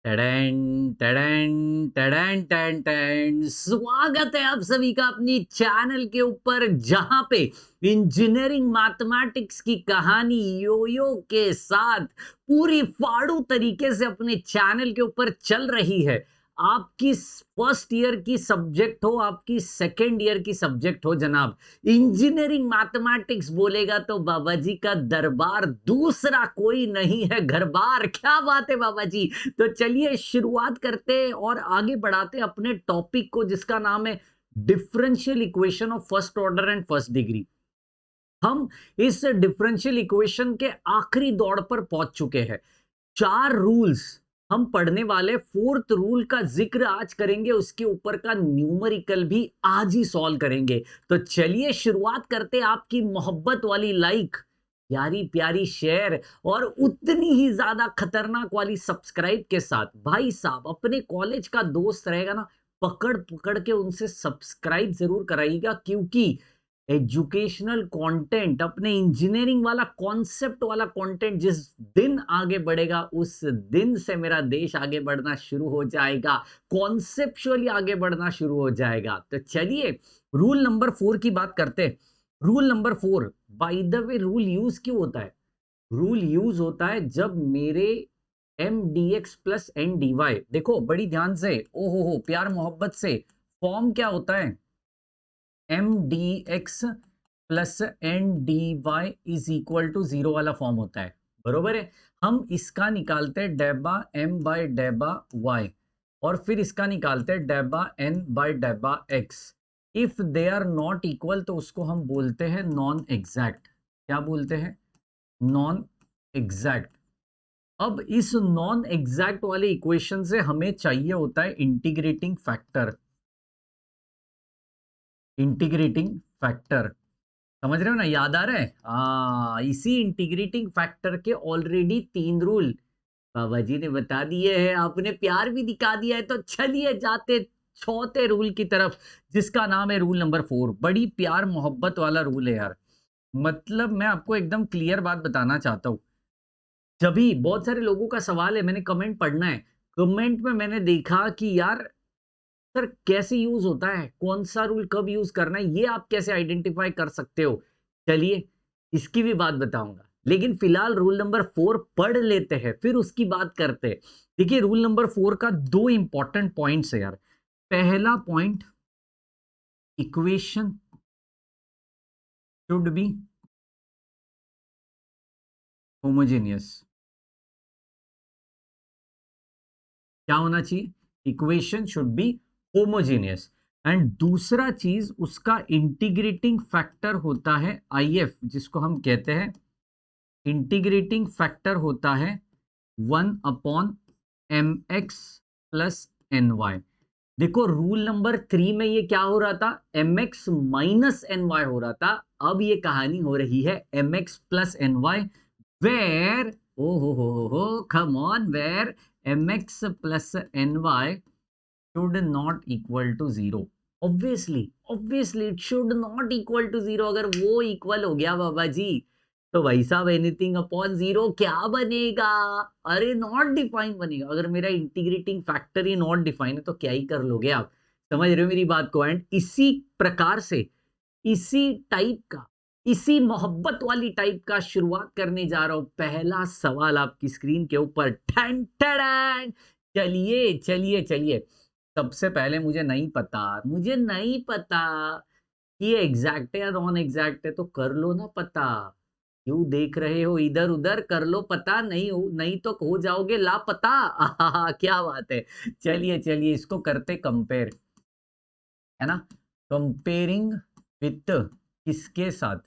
टडैन टडैन टडैन tan tan. स्वागत है आप सभी का अपनी चैनल के ऊपर, जहां पे इंजीनियरिंग मैथमेटिक्स की कहानी योयो के साथ पूरी फाड़ू तरीके से अपने चैनल के ऊपर चल रही है। आपकी फर्स्ट ईयर की सब्जेक्ट हो, आपकी सेकेंड ईयर की सब्जेक्ट हो जनाब, इंजीनियरिंग मैथमेटिक्स बोलेगा तो बाबा जी का दरबार दूसरा कोई नहीं है, घर बार। क्या बात है बाबा जी। तो चलिए शुरुआत करते हैं और आगे बढ़ाते हैं अपने टॉपिक को, जिसका नाम है differential equation of first order and first degree. हम इस डिफरेंशियल इक्वेशन के आखिरी दौर पर पहुंच चुके हैं। 4 रूल्स हम पढ़ने वाले, फोर्थ रूल का जिक्र आज करेंगे, उसके ऊपर का न्यूमेरिकल भी आज ही सॉल्व करेंगे। तो चलिए शुरुआत करते, आपकी मोहब्बत वाली लाइक, प्यारी प्यारी शेयर और उतनी ही ज्यादा खतरनाक वाली सब्सक्राइब के साथ। भाई साहब, अपने कॉलेज का दोस्त रहेगा ना, पकड़ पकड़ के उनसे सब्सक्राइब जरूर कराइएगा, क्योंकि एजुकेशनल कंटेंट, अपने इंजीनियरिंग वाला कॉन्सेप्ट वाला कंटेंट जिस दिन आगे बढ़ेगा, उस दिन से मेरा देश आगे बढ़ना शुरू हो जाएगा, कॉन्सेप्चुअली आगे बढ़ना शुरू हो जाएगा। तो चलिए रूल नंबर 4 की बात करते हैं। Rule number 4, by the way, rule use क्यों होता है? रूल यूज होता है जब मेरे m d x plus n d y, देखो बड़ी ध्यान से, ओ हो प्यार मोहब्बत से, फॉर्म क्या होता है? M d x plus n d y is equal to 0 वाला फॉर्म होता है, बरोबर है। हम इसका निकालते हैं डेबा एम बाय डेबा वाई, और फिर इसका निकालते हैं डेबा एन बाय डेबा X. If they are not equal तो उसको हम बोलते हैं नॉन एग्जैक्ट। क्या बोलते हैं? Non exact. अब इस नॉन एग्जैक्ट वाले इक्वेशन से हमें चाहिए होता है इंटीग्रेटिंग फैक्टर। इंटीग्रेटिंग फैक्टर, समझ रहे हो ना? याद आ रहा है? इसी इंटीग्रेटिंग फैक्टर के ऑलरेडी 3 रूल बाबा जी ने बता दिए हैं, आपने प्यार भी दिखा दिया है। तो चलिए जाते चौथे रूल की तरफ, जिसका नाम है रूल नंबर 4। बड़ी प्यार मोहब्बत वाला रूल है यार। मतलब मैं आपको एकदम क्लियर बात बताना चाहता हूँ। जब भी बहुत सारे लोगों का सवाल है, मैंने कमेंट पढ़ना है, कमेंट में मैंने देखा कि यार सर कैसे यूज होता है, कौन सा रूल कब यूज करना है, ये आप कैसे आइडेंटिफाई कर सकते हो? चलिए इसकी भी बात बताऊंगा, लेकिन फिलहाल रूल नंबर 4 पढ़ लेते हैं, फिर उसकी बात करते हैं। देखिए रूल नंबर 4 का 2 इंपॉर्टेंट पॉइंट्स है यार। पहला point, equation should be homogeneous. क्या होना चाहिए? Equation should be homogeneous. And दूसरा चीज, उसका इंटीग्रेटिंग फैक्टर होता है आई एफ, जिसको हम कहते हैं इंटीग्रेटिंग फैक्टर होता है 1/mx प्लस एन वाई। देखो रूल नंबर 3 में ये क्या हो रहा था? mx माइनस एन वाई हो रहा था। अब ये कहानी हो रही है mx plus N Y, where, ओ हो come on, where mx plus N Y should not equal to 0। Obviously it should not equal to 0। अगर वो इक्वल हो गया बाबा जी, तो भाई साहब एनीथिंग अपॉन 0 क्या बनेगा? अरे नॉट डिफाइन बनेगा। अगर मेरा integrating factor he not define है तो क्या ही कर लोगे आप? समझ रहे हो मेरी बात को? एंड इसी प्रकार से, इसी टाइप का, इसी मोहब्बत वाली टाइप का शुरुआत करने जा रहा हूं। पहला सवाल आपकी स्क्रीन के ऊपर, ठन ठन। चलिए चलिए चलिए, सबसे पहले मुझे नहीं पता कि ये एग्जैक्ट है या नॉन एग्जैक्ट है, तो कर लो ना पता। क्यों देख रहे हो इधर उधर? कर लो पता, नहीं हो नहीं तो हो जाओगे लापता। क्या बात है। चलिए चलिए इसको करते कंपेयर, है ना? कंपेयरिंग विथ किसके साथ?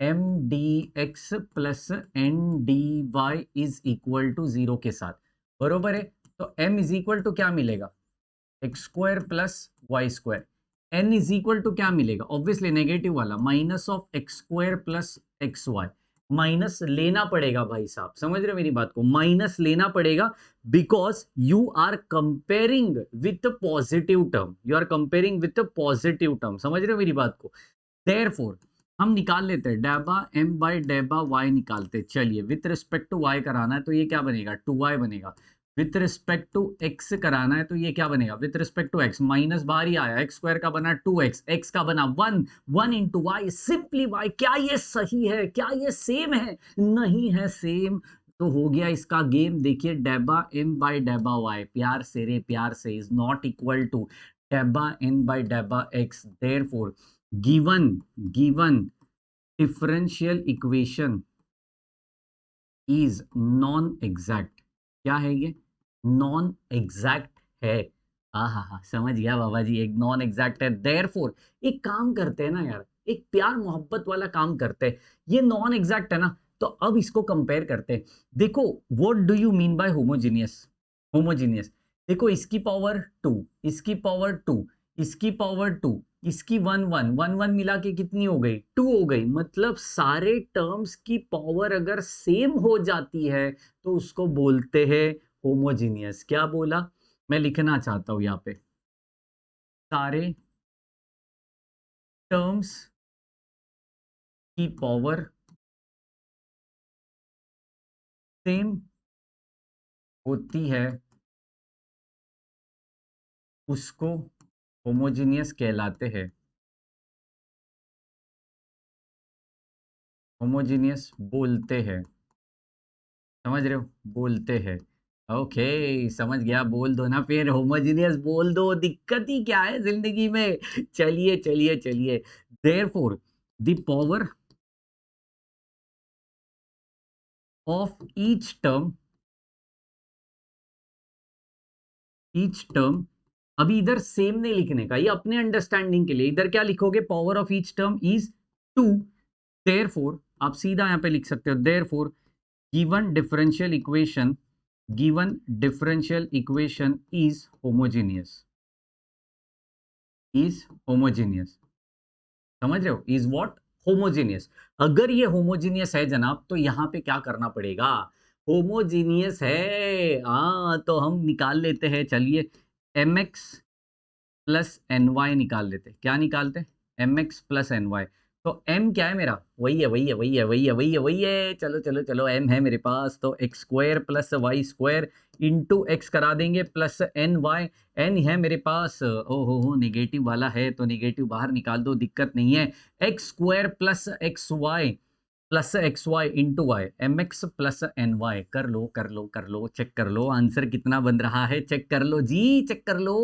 M d x plus n d y is equal to 0 के साथ, बरोबर है। तो m इज इक्वल टू क्या मिलेगा? X square plus Y square. N is equal to क्या मिलेगा? ऑब्वियसली नेगेटिव वाला, minus of x square plus x y. Minus लेना पड़ेगा भाई साहब, समझ रहे हो मेरी बात को? माइनस लेना पड़ेगा, because you are comparing with positive term, you are comparing with positive term. समझ रहे हो मेरी बात को? देयरफॉर हम निकाल लेते हैं डेबा एम बाय डेबा वाई निकालते हैं। चलिए विथ रिस्पेक्ट टू वाई कराना है, तो ये क्या बनेगा? 2y बनेगा। विथ रिस्पेक्ट टू एक्स कराना है तो ये क्या बनेगा, with respect to x, minus बाहर ही आया, एक्स स्क्वायर का बना 2x, एक्स का बना 1, 1 इंटू वाई, सिंपली वाई। क्या ये सही है, क्या ये सेम है, नहीं है सेम, तो हो गया इसका गेम। देखिए डेबा एम बाई डेबा वाई, प्यार से रे प्यार से, इज नॉट इक्वल टू डेबा एन बाई डेबा X. Therefore given given differential equation is non exact. क्या है ये, नॉन एग्जैक्ट है। हाँ, समझ गया बाबा जी, एक नॉन एग्जैक्ट है। देयरफॉर एक काम करते हैं ना यार, एक प्यार मोहब्बत वाला काम करते हैं। ये नॉन एग्जैक्ट है ना, तो अब इसको कंपेयर करते हैं। देखो what do you mean by homogeneous, homogeneous. देखो इसकी पावर 2, इसकी पावर 2, इसकी पावर 2, इसकी 1 1 1 1 मिला के कितनी हो गई, 2 हो गई। मतलब सारे टर्म्स की पावर अगर सेम हो जाती है तो उसको बोलते हैं होमोजीनियस। क्या बोला, मैं लिखना चाहता हूं यहाँ पे, सारे टर्म्स की पावर सेम होती है उसको होमोजीनियस कहलाते हैं, होमोजीनियस बोलते हैं। समझ रहे हो, बोलते हैं। ओके, समझ गया, बोल दो ना फिर, होमोजीनियस बोल दो, दिक्कत ही क्या है जिंदगी में। चलिए चलिए चलिए, therefore the power of each term, अभी इधर सेम नहीं लिखने का, ये अपने अंडरस्टैंडिंग के लिए। इधर क्या लिखोगे, power of each term is 2। Therefore आप सीधा यहाँ पे लिख सकते हो, therefore given differential equation, given differential equation is homogeneous, is homogeneous. समझ रहे हो, इज व्हाट, होमोजीनियस। अगर ये होमोजीनियस है जनाब, तो यहाँ पे क्या करना पड़ेगा, होमोजीनियस है तो हम निकाल लेते हैं। चलिए mx प्लस एन वाई निकाल लेते, क्या निकालते, mx प्लस एन वाई। तो m क्या है मेरा, वही है, चलो चलो चलो, m है मेरे पास, तो x square plus Y square into x करा देंगे प्लस एन वाई। एन है मेरे पास, ओ हो निगेटिव वाला है तो निगेटिव बाहर निकाल दो, दिक्कत नहीं है। X square plus x y into y, m x plus N y. कर लो, चेक कर लो आंसर कितना बन रहा है, चेक कर लो जी, चेक कर लो।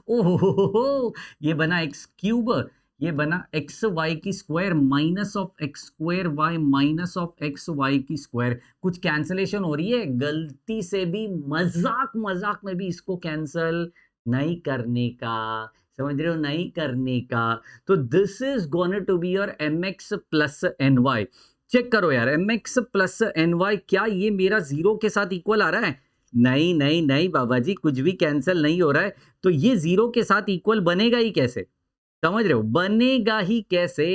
ओ ये बना एक्स क्यूब, ये बना एक्स वाई की square minus of x square y minus of x y की स्क्वायर। कुछ कैंसलेशन हो रही है, गलती से भी मजाक मजाक में भी इसको कैंसल नहीं करने का, समझ रहे हो, नहीं करने का। तो this is gonna to be your m x plus N y. Check करो यार, m x plus N y, क्या ये मेरा जीरो के साथ इक्वल आ रहा है, नहीं नहीं नहीं बाबा जी, कुछ भी कैंसिल नहीं हो रहा है। तो ये जीरो के साथ इक्वल बनेगा ही कैसे, समझ रहे हो, बनेगा ही कैसे।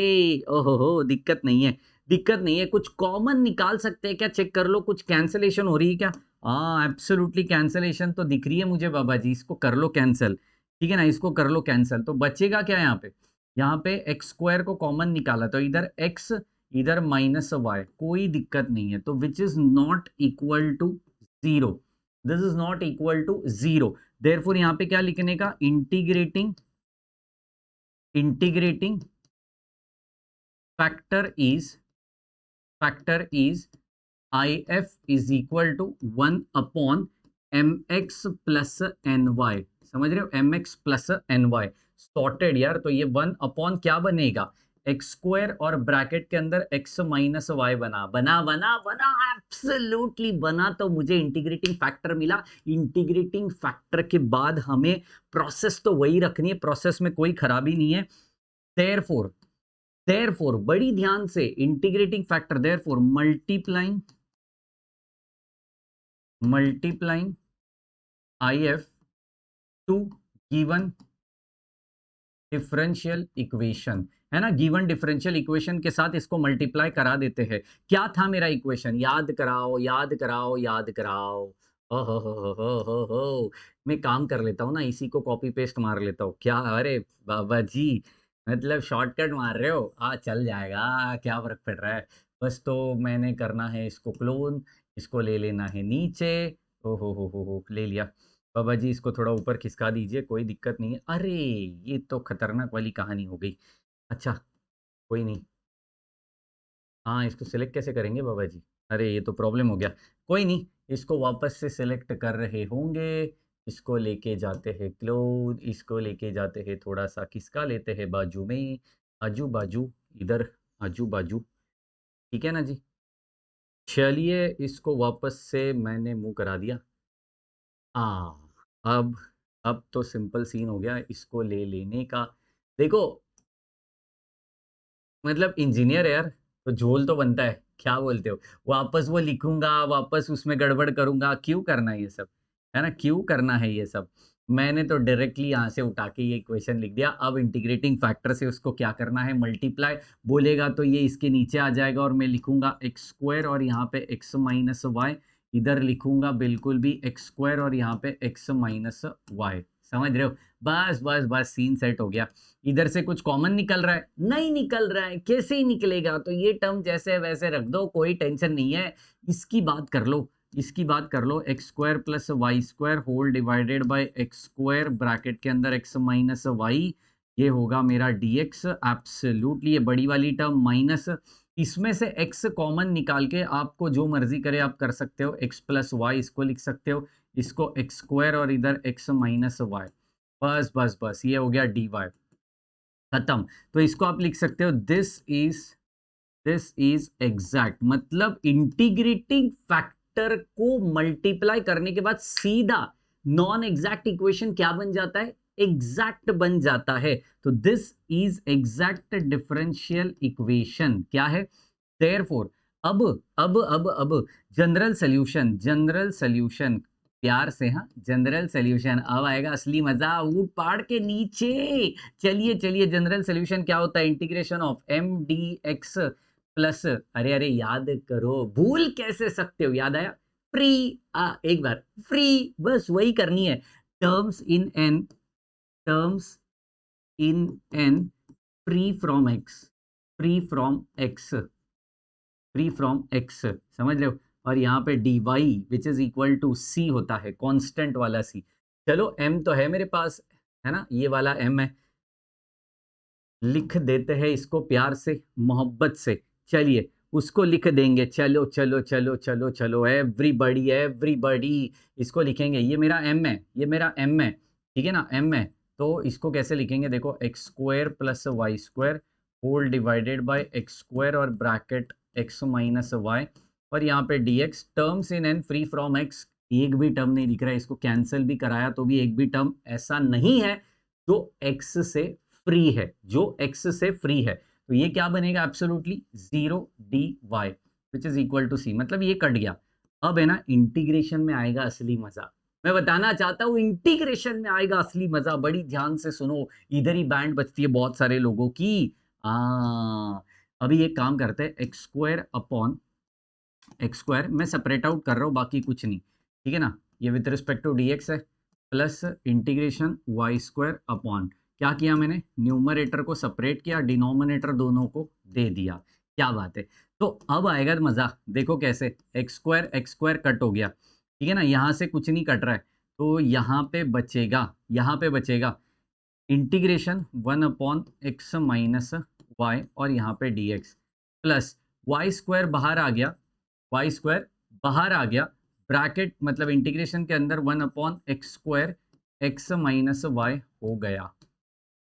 ओहो, दिक्कत नहीं है, दिक्कत नहीं है, कुछ कॉमन निकाल सकते हैं क्या, चेक कर लो, कुछ कैंसलेशन हो रही है क्या। हाँ एब्सोल्युटली कैंसलेशन तो दिख रही है मुझे बाबा जी, इसको कर लो कैंसिल, ठीक है ना, इसको कर लो कैंसिल। तो बचेगा क्या यहाँ पे, यहाँ पे एक्स स्क्वायर को कॉमन निकाला तो इधर एक्स, इधर माइनस वाई, कोई दिक्कत नहीं है। तो which is not equal to zero, this is not equal to zero. Therefore यहाँ पे क्या लिखने का, integrating factor is if is equal to 1 upon mx plus N y. समझ रहे हो, mx plus N y sorted यार। तो ये 1 अपॉन क्या बनेगा, एक्स स्क्वायर और ब्रैकेट के अंदर x माइनस वाई बना बना बना बना, एब्सोल्युटली बना। तो मुझे इंटीग्रेटिंग फैक्टर मिला। इंटीग्रेटिंग फैक्टर के बाद हमें प्रोसेस तो वही रखनी है, प्रोसेस में कोई खराबी नहीं है। देयरफॉर बड़ी ध्यान से, integrating factor therefore multiplying if to given differential equation, है ना, गिवन डिफरेंशियल इक्वेशन के साथ इसको मल्टीप्लाई करा देते हैं। क्या था मेरा इक्वेशन, याद कराओ याद कराओ याद कराओ। हो मैं काम कर लेता हूँ ना, इसी को कॉपी पेस्ट मार लेता हूँ। क्या, अरे बाबा जी, मतलब शॉर्टकट मार रहे हो, चल जाएगा, क्या फर्क पड़ रहा है। बस तो मैंने करना है इसको क्लोन, इसको ले लेना है नीचे, हो, ले लिया। बाबा जी इसको थोड़ा ऊपर खिसका दीजिए, कोई दिक्कत नहीं है। अरे! ये तो खतरनाक वाली कहानी हो गई। अच्छा, कोई नहीं। हाँ, इसको सेलेक्ट कैसे करेंगे बाबा जी? अरे! ये तो प्रॉब्लम हो गया। कोई नहीं, इसको वापस से सेलेक्ट कर रहे होंगे। इसको लेके जाते हैं क्लोज़, इसको लेके जाते हैं थोड़ा-सा खिसका लेते हैं बाजू में, आजू-बाजू, इधर आजू-बाजू। ठीक है ना जी? चलिए इसको वापस से मैंने मूव करा दिया। अब अब तो सिंपल सीन हो गया इसको ले लेने का। देखो मतलब इंजीनियर है यार, तो झोल तो बनता है। क्या बोलते हो? वापस वो लिखूँगा, वापस उसमें गड़बड़ करूँगा, क्यों करना है ये सब? है ना? क्यों करना है ये सब? मैंने तो डायरेक्टली यहाँ से उठा के ये इक्वेशन लिख दिया। अब इंटीग्रेटिंग फैक्टर से उसको क्या करना है मल्टीप्लाई बोलेगा तो ये इसके नीचे आ जाएगा और मैं लिखूँगा एक्स स्क्वायर और यहाँ पे एक्स माइनस वाई। इधर लिखूँगा बिल्कुल भी एक्स स्क्वायर और यहाँ पे एक्स माइनस वाई। समझ रहे हो? बस सीन सेट हो गया। इधर से कुछ कॉमन निकल रहा है? नहीं निकल रहा है, कैसे ही निकलेगा? तो ये टर्म जैसे है वैसे रख दो, कोई टेंशन नहीं है। इसकी बात कर लो, इसकी बात कर लो X square plus Y square whole divided by x square bracket के अंदर एक्स माइनस वाई, ये होगा मेरा डीएक्स एब्सोल्युटली। ये बड़ी वाली टर्म माइनस, इसमें से एक्स कॉमन निकाल के आपको जो मर्जी करे आप कर सकते हो। एक्स प्लस वाई इसको लिख सकते हो, इसको एक्स स्क्वायर और इधर एक्स माइनस वाई। बस ये हो गया डी वाई, खत्म। तो इसको आप लिख सकते हो दिस इज एग्जैक्ट, मतलब इंटीग्रेटिंग फैक्टर को मल्टीप्लाई करने के बाद सीधा नॉन एग्जैक्ट इक्वेशन क्या बन जाता है? एग्जैक्ट बन जाता है। तो this is exact differential equation क्या है? देयरफॉर अब जनरल सॉल्यूशन प्यार से, हाँ जनरल सॉल्यूशन। अब आएगा असली मजा, ऊट पहाड़ के नीचे। चलिए जनरल सॉल्यूशन क्या होता है? Integration of m d x plus, अरे याद करो, भूल कैसे सकते हो? याद आया? फ्री, एक बार फ्री, बस वही करनी है। Terms in N, terms in N free from X, free from X, free from X, समझ रहे हो? और यहाँ पे D Y which is equal to C होता है, कांस्टेंट वाला सी। चलो एम तो है मेरे पास, है ना? ये वाला एम है, लिख देते हैं इसको प्यार से मोहब्बत से। चलिए उसको लिख देंगे। चलो एवरीबॉडी एवरीबॉडी, इसको लिखेंगे। ये मेरा एम है, ये मेरा एम है, ठीक है ना? एम है, तो इसको कैसे लिखेंगे? देखो x square plus Y square whole divided by x square और ब्रैकेट एक्स माइनस वाई और यहाँ पे d x. Terms in N free from x, एक भी टर्म नहीं दिख रहा है, इसको कैंसिल भी कराया तो भी एक भी टर्म ऐसा नहीं है जो एक्स से फ्री है, जो एक्स से फ्री है। तो ये क्या बनेगा? Absolutely zero D Y which is equal to C, मतलब ये कट गया। अब है ना इंटीग्रेशन में आएगा असली मजा। मैं बताना चाहता हूं इंटीग्रेशन में आएगा असली मजा, बड़ी ध्यान से सुनो। इधर ही बैंड बजती है बहुत सारे लोगों की। आ, अभी एक काम करते हैं, x square upon x square मैं सेपरेट आउट कर रहा हूँ, बाकी कुछ नहीं, ठीक है ना? ये विद रिस्पेक्ट टू डीएक्स है, plus integration y square upon, क्या किया मैंने? न्यूमरेटर को सेपरेट किया, डिनोमिनेटर दोनों को दे दिया। क्या बात है? तो अब आएगा मजा, देखो कैसे। एक्स स्क्वायर कट हो गया, ठीक है ना? यहाँ से कुछ नहीं कट रहा है, तो यहाँ पे बचेगा, यहाँ पे बचेगा integration one upon x minus y और यहाँ पे d x plus Y square बाहर आ गया, वाई स्क्वायर बाहर आ गया, ब्रैकेट मतलब इंटीग्रेशन के अंदर one upon x square x minus y हो गया।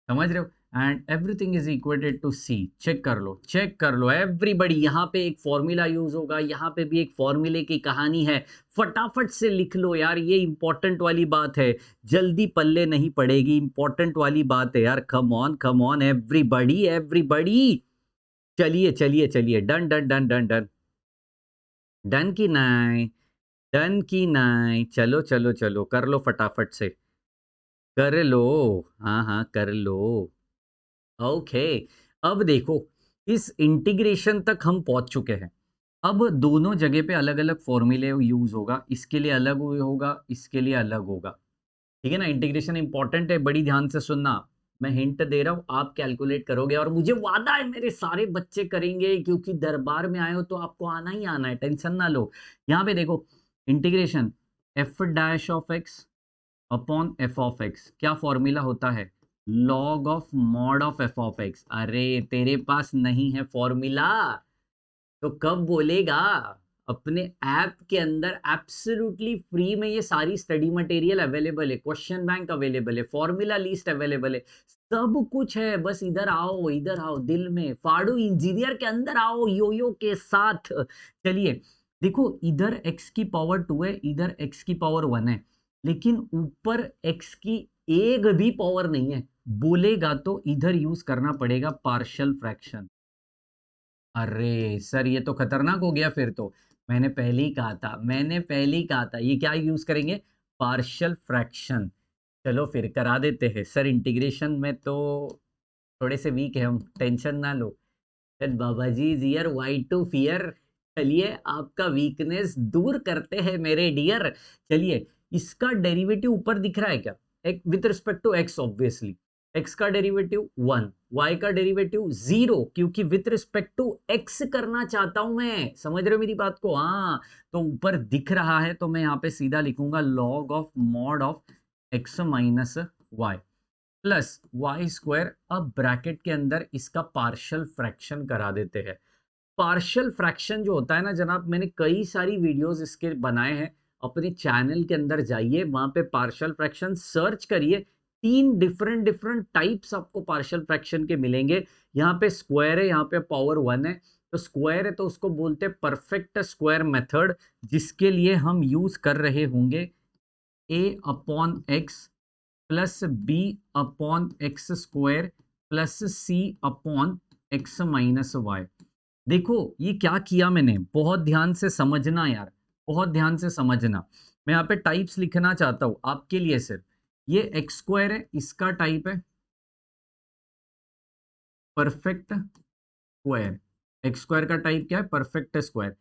समझ रहे हो? And everything is equated to c. Check कर लो एवरीबॉडी। यहाँ पे एक फॉर्मूला यूज होगा, यहाँ पे भी एक फॉर्मूले की कहानी है। फटाफट से लिख लो यार, ये इंपॉर्टेंट वाली बात है, जल्दी पल्ले नहीं पड़ेगी, इंपॉर्टेंट वाली बात है यार। Come on everybody everybody. चलिए done done done done done done की नाई, डन की नाई। चलो कर लो फटाफट से, कर लो। हाँ कर लो। ओके, अब देखो इस इंटीग्रेशन तक हम पहुंच चुके हैं। अब दोनों जगह पे अलग अलग फॉर्मूले यूज होगा, इसके लिए अलग होगा, इसके लिए अलग होगा, ठीक है ना? इंटीग्रेशन इंपॉर्टेंट है, बड़ी ध्यान से सुनना। मैं हिंट दे रहा हूं, आप कैलकुलेट करोगे और मुझे वादा है मेरे सारे बच्चे करेंगे, क्योंकि दरबार में आए हो तो आपको आना ही आना है, टेंशन ना लो। यहाँ पे देखो integration F dash of x upon F of x, क्या फॉर्मूला होता है? Log of mod of F of x. अरे तेरे पास नहीं है फॉर्मूला तो कब बोलेगा? अपने ऐप के अंदर एब्सोल्युटली फ्री में ये सारी स्टडी मटेरियल अवेलेबल है, क्वेश्चन बैंक अवेलेबल है, फॉर्मूला लिस्ट अवेलेबल है, सब कुछ है। बस इधर आओ दिल में फाड़ू इंजीनियर के अंदर आओ योयो के साथ। चलिए देखो, इधर x की पावर 2 है, इधर x की पावर 1 है, लेकिन ऊपर x की एक भी पावर नहीं है। बोलेगा तो इधर यूज करना पड़ेगा पार्शियल फ्रैक्शन। अरे सर ये तो खतरनाक हो गया फिर तो। मैंने पहले ही कहा था ये क्या यूज करेंगे? Partial fraction. चलो फिर करा देते हैं सर, इंटीग्रेशन में तो थोड़े से वीक है हम, टेंशन ना लो। बाबा जी डियर वाई टू फियर। चलिए आपका वीकनेस दूर करते हैं मेरे डियर। चलिए इसका डेरिवेटिव ऊपर दिख रहा है क्या? एक with respect to x, obviously x का डेरिवेटिव 1, वाई का डेरिवेटिव 0, क्योंकि विथ रिस्पेक्ट टू एक्स करना चाहता हूं मैं। समझ रहे हो मेरी बात को? हाँ, तो ऊपर दिख रहा है तो मैं यहाँ पे सीधा लिखूंगा log of mod of x minus y plus Y square. अब ब्रैकेट के अंदर इसका पार्शियल फ्रैक्शन करा देते हैं। पार्शियल फ्रैक्शन जो होता है ना जनाब, मैंने कई सारी वीडियोस इसके बनाए हैं, अपने चैनल के अंदर जाइए, वहां पे पार्शियल फ्रैक्शन सर्च करिए। 3 डिफरेंट डिफरेंट टाइप्स आपको पार्शियल फ्रैक्शन के मिलेंगे। यहाँ पे स्क्वायर है, यहाँ पे पावर 1 है, तो स्क्वायर है तो उसको बोलते हैं परफेक्ट स्क्वायर मेथड, जिसके लिए हम यूज कर रहे होंगे a upon x plus B upon x square plus C upon x minus y. देखो ये क्या किया मैंने, बहुत ध्यान से समझना यार, बहुत ध्यान से समझना। मैं यहाँ पे टाइप्स लिखना चाहता हूं आपके लिए सिर्फ। ये एक्स स्क्वायर है, इसका टाइप है परफेक्ट स्क्वायर। एक्स स्क्वायर का टाइप क्या है? Perfect square.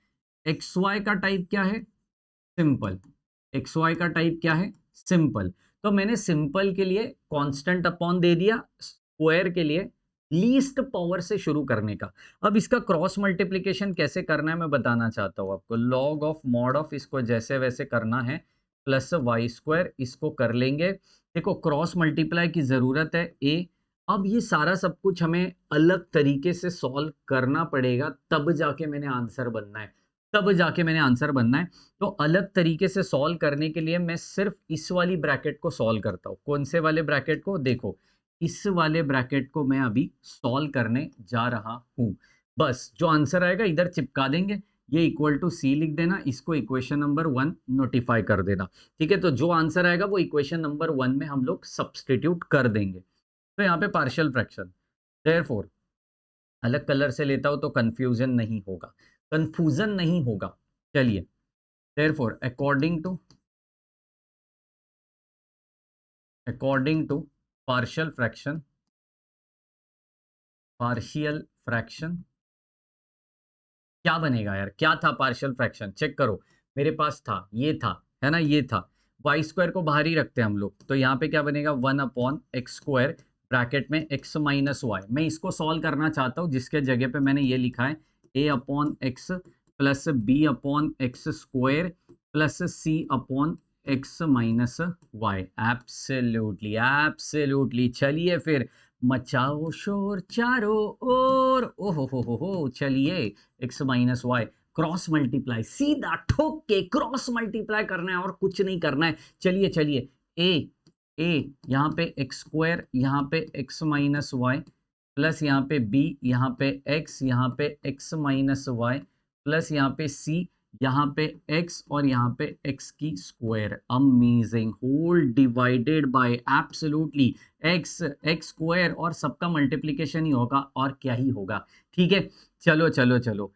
एक्स वाई का टाइप क्या है? सिंपल। एक्स वाई का टाइप क्या है? सिंपल। तो मैंने सिंपल के लिए कांस्टेंट अपॉन दे दिया, स्क्वायर के लिए लीस्ट पावर से शुरू करने का। अब इसका क्रॉस मल्टीप्लिकेशन कैसे करना है मैं बताना चाहता हूं आपको। लॉग ऑफ मॉड ऑफ इसको जैसे वैसे करना है, प्लस वाई स्क्वायर इसको कर लेंगे। देखो क्रॉस मल्टीप्लाई की जरूरत है ए। अब ये सारा सब कुछ हमें अलग तरीके से सॉल्व करना पड़ेगा, तब जाके मैंने आंसर बनना है, तब जाके मैंने आंसर बनना है। तो अलग तरीके से सॉल्व करने के लिए मैं सिर्फ इस वाली ब्रैकेट को सॉल्व करता हूँ। कौन से वाले ब्रैकेट को? देखो इस वाले ब्रैकेट को मैं अभी सॉल्व करने जा रहा हूँ। बस जो आंसर आएगा इधर चिपका देंगे, ये इक्वल टू सी लिख देना, इसको इक्वेशन नंबर 1 नोटिफाई कर देना। ठीक है, तो जो आंसर आएगा वो इक्वेशन नंबर 1 में हम लोग सब्सटीट्यूट कर देंगे। तो यहाँ पे पार्शियल फ्रैक्शन, देयरफॉर अलग कलर से लेता हूं तो कंफ्यूजन नहीं होगा, कंफ्यूजन नहीं होगा। चलिए therefore according to partial fraction, partial fraction क्या बनेगा यार? क्या था पार्शियल फ्रैक्शन? चेक करो, मेरे पास था, ये था, है ना, ये था। वाई स्क्वायर को बाहर ही रखते हैं हम लोग, तो यहाँ पे क्या बनेगा? 1 अपॉन एक्स स्क्वायर ब्रैकेट में एक्स माइनस वाई। मैं इसको सॉल्व करना चाहता हूँ, जिसके जगह पे मैंने ये लिखा है A upon x plus B upon x square plus C upon x minus Y. Absolutely absolutely. चलिए फिर मचाओ शोर चारों ओर, ओहो हो, चलिए X minus Y cross multiply, सीधा ठोक के क्रॉस मल्टीप्लाई करना है और कुछ नहीं करना है। चलिए चलिए, ए यहाँ पे एक्स स्क्वायर, यहाँ पे एक्स माइनस वाई प्लस यहाँ पे बी, यहाँ पे एक्स माइनस वाई प्लस यहाँ पे सी, यहाँ पे x और यहाँ पे x की square. Amazing. Whole divided by absolutely x square, और सबका मल्टीप्लिकेशन ही होगा और क्या ही होगा। ठीक है, चलो चलो चलो,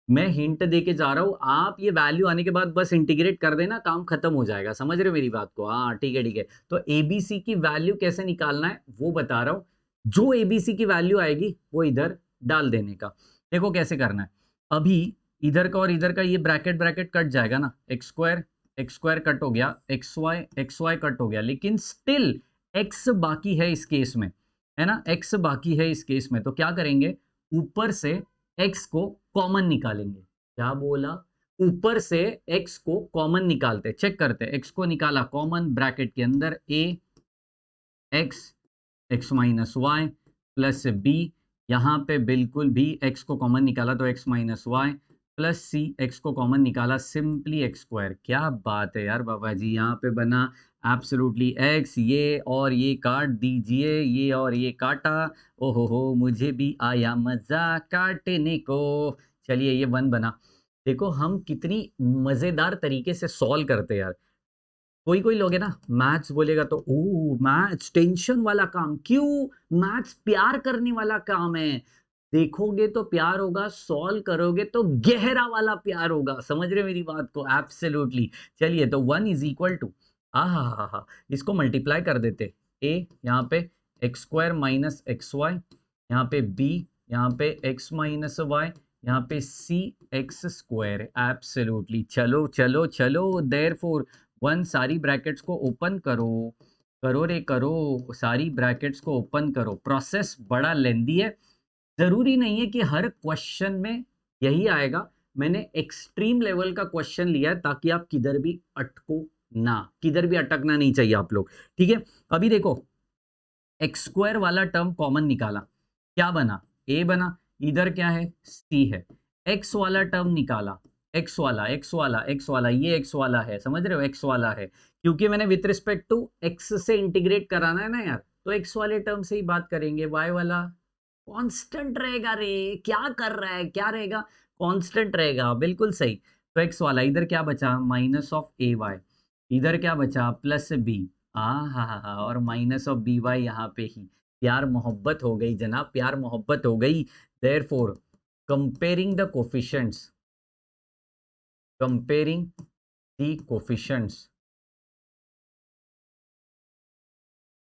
मैं हिंट दे के जा रहा हूँ, आप ये वैल्यू आने के बाद बस इंटीग्रेट कर देना, काम खत्म हो जाएगा। समझ रहे हो मेरी बात को? हाँ ठीक है ठीक है। तो एबीसी की वैल्यू कैसे निकालना है वो बता रहा हूँ। जो एबीसी की वैल्यू आएगी वो इधर डाल देने का। देखो कैसे करना है। अभी इधर का और इधर का ये ब्रैकेट ब्रैकेट कट जाएगा ना, एक्स स्क्वायर कट हो गया, एक्स वाई कट हो गया, लेकिन स्टिल एक्स बाकी है इस केस में, है ना, एक्स बाकी है इस केस में। तो क्या करेंगे? ऊपर से एक्स को कॉमन निकालेंगे। क्या बोला? ऊपर से x को कॉमन निकालते, चेक करते, x को निकाला कॉमन, ब्रैकेट के अंदर a x minus y plus b, यहाँ पे बिल्कुल भी x को कॉमन निकाला तो x माइनस वाई प्लस सी, x को कॉमन निकाला सिंपली एक्स स्क्वायर। क्या बात है यार बाबा जी, यहाँ पे बना एब्सोल्युटली x, ये और ये काट दीजिए, ये और ये काटा, ओहो हो मुझे भी आया मजा काटने को। चलिए ये 1 बना। देखो हम कितनी मजेदार तरीके से सॉल्व करते हैं यार। कोई कोई लोग है ना, मैथ्स बोलेगा तो ओ मैथ्स टेंशन वाला काम, क्यों? मैथ्स प्यार करने वाला काम है। देखोगे तो प्यार होगा, सॉल्व करोगे तो गहरा वाला प्यार होगा। समझ रहे हो मेरी बात को? एब्सोल्युटली। चलिए तो 1 इज इक्वल टू, हा इसको मल्टीप्लाई कर देते। ए यहाँ पे x square minus x y, यहाँ पे बी, यहाँ पे एक्स माइनस वाई, यहाँ पे सी एक्स स्क्वायर। एब्सोल्युटली। चलो चलो चलो, देयरफॉर 1, सारी ब्रैकेट्स को ओपन करो, करो रे करो, सारी ब्रैकेट्स को ओपन करो। प्रोसेस बड़ा लेंदी है, जरूरी नहीं है कि हर क्वेश्चन में यही आएगा। मैंने एक्सट्रीम लेवल का क्वेश्चन लिया है ताकि आप किधर भी अटको ना, किधर भी अटकना नहीं चाहिए आप लोग, ठीक है? अभी देखो, एक्स स्क्वायर वाला टर्म कॉमन निकाला, क्या बना? ए बना। इधर क्या है? सी है। एक्स वाला टर्म निकाला, एक्स वाला एक्स वाला एक्स वाला, ये एक्स वाला है, समझ रहे हो? एक्स वाला है क्योंकि मैंने विथ रिस्पेक्ट टू एक्स से इंटीग्रेट कराना है ना यार, तो एक्स वाले टर्म से ही बात करेंगे। वाई वाला कांस्टेंट रहेगा रे, क्या कर रहा है, क्या रहेगा? कांस्टेंट रहेगा, बिल्कुल सही। तो एक्स वाला, इधर क्या बचा? माइनस ऑफ ए वाई, इधर क्या बचा? प्लस बी, हा, और माइनस ऑफ बी वाई यहाँ पे ही। प्यार मोहब्बत हो गई जनाब, प्यार मोहब्बत हो गई। Therefore comparing the coefficients, comparing the coefficients,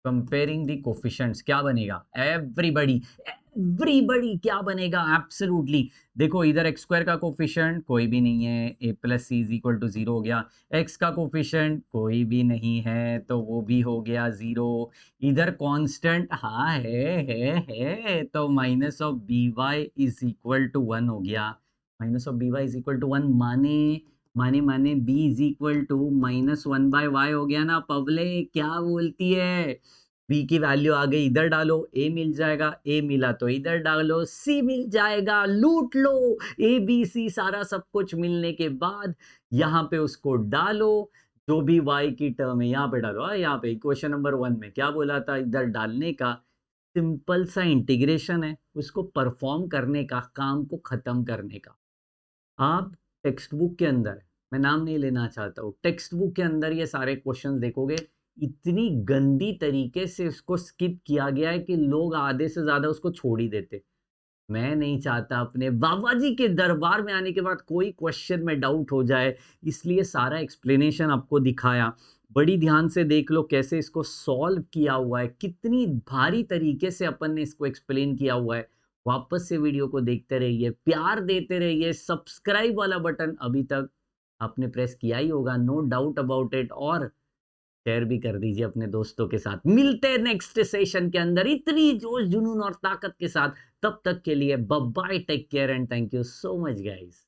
comparing the coefficients, क्या बनेगा? एवरीबडी, एवरीबडी क्या बनेगा? एब्सोल्युटली। देखो इधर एक्स स्क्वायर का कोफिशिएंट कोई भी नहीं है, A plus C is equal to 0 हो गया। एक्स का कोफिशिएंट कोई भी नहीं है तो वो भी हो गया 0। इधर कांस्टेंट हाँ है तो minus of b y is equal to 1 हो गया। Minus of b y is equal to 1 माने b is equal to minus 1 by y हो गया ना पवले, क्या बोलती है? बी की वैल्यू आ गई, इधर डालो, ए मिल जाएगा, ए मिला तो इधर डालो, सी मिल जाएगा, लूट लो। ए बी सी सारा सब कुछ मिलने के बाद यहाँ पे उसको डालो, जो भी y की टर्म है यहाँ पे डालो। यहाँ पे क्वेश्चन नंबर 1 में क्या बोला था? इधर डालने का, सिंपल सा इंटीग्रेशन है, उसको परफॉर्म करने का, काम को खत्म करने का। आप टेक्स्ट बुक के अंदर, मैं नाम नहीं लेना चाहता हूँ, टेक्स्ट बुक के अंदर ये सारे क्वेश्चंस देखोगे, इतनी गंदी तरीके से उसको स्किप किया गया है कि लोग आधे से ज्यादा उसको छोड़ ही देते। मैं नहीं चाहता अपने बाबा जी के दरबार में आने के बाद कोई क्वेश्चन में डाउट हो जाए, इसलिए सारा एक्सप्लेनेशन आपको दिखाया। बड़ी ध्यान से देख लो कैसे इसको सॉल्व किया हुआ है, कितनी भारी तरीके से अपन ने इसको एक्सप्लेन किया हुआ है। वापस से वीडियो को देखते रहिए, प्यार देते रहिए। सब्सक्राइब वाला बटन अभी तक आपने प्रेस किया ही होगा, नो डाउट अबाउट इट, और शेयर भी कर दीजिए अपने दोस्तों के साथ। मिलते हैं नेक्स्ट सेशन के अंदर इतनी जोश जुनून और ताकत के साथ। तब तक के लिए bye bye, take care and thank you so much guys.